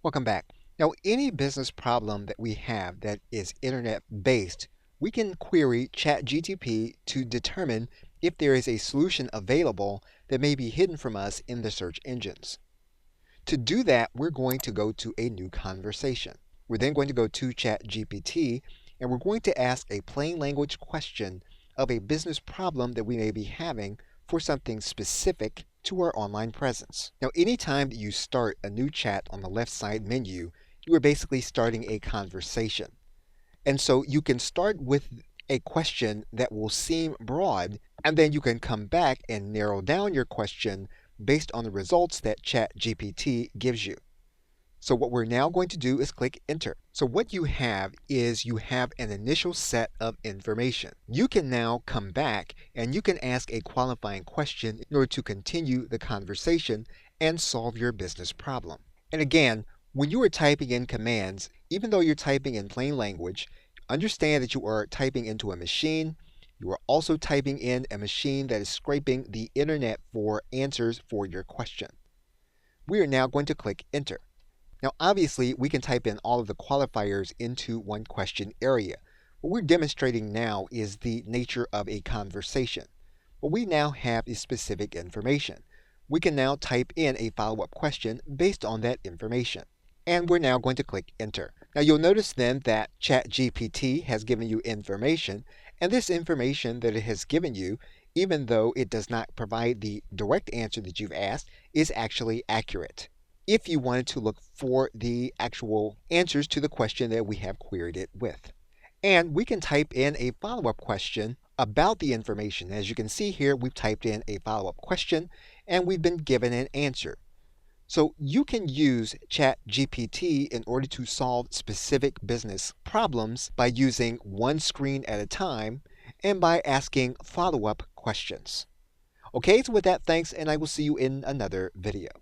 Welcome back. Now, any business problem that we have that is internet based, we can query ChatGPT to determine if there is a solution available that may be hidden from us in the search engines. To do that, we're going to go to a new conversation. We're then going to go to ChatGPT and we're going to ask a plain language question of a business problem that we may be having for something specific to our online presence. Now, anytime that you start a new chat on the left side menu, you are basically starting a conversation. And so you can start with a question that will seem broad, and then you can come back and narrow down your question based on the results that ChatGPT gives you. So what we're now going to do is click enter. So what you have is you have an initial set of information. You can now come back and you can ask a qualifying question in order to continue the conversation and solve your business problem. And again, when you are typing in commands, even though you're typing in plain language, understand that you are typing into a machine. You are also typing in a machine that is scraping the internet for answers for your question. We are now going to click enter. Now, obviously, we can type in all of the qualifiers into one question area. What we're demonstrating now is the nature of a conversation. What we now have is specific information. We can now type in a follow-up question based on that information. And we're now going to click enter. Now, you'll notice then that ChatGPT has given you information, and this information that it has given you, even though it does not provide the direct answer that you've asked, is actually accurate if you wanted to look for the actual answers to the question that we have queried it with. And we can type in a follow-up question about the information. As you can see here, we've typed in a follow-up question and we've been given an answer. So you can use ChatGPT in order to solve specific business problems by using one screen at a time and by asking follow-up questions. Okay, so with that, thanks, and I will see you in another video.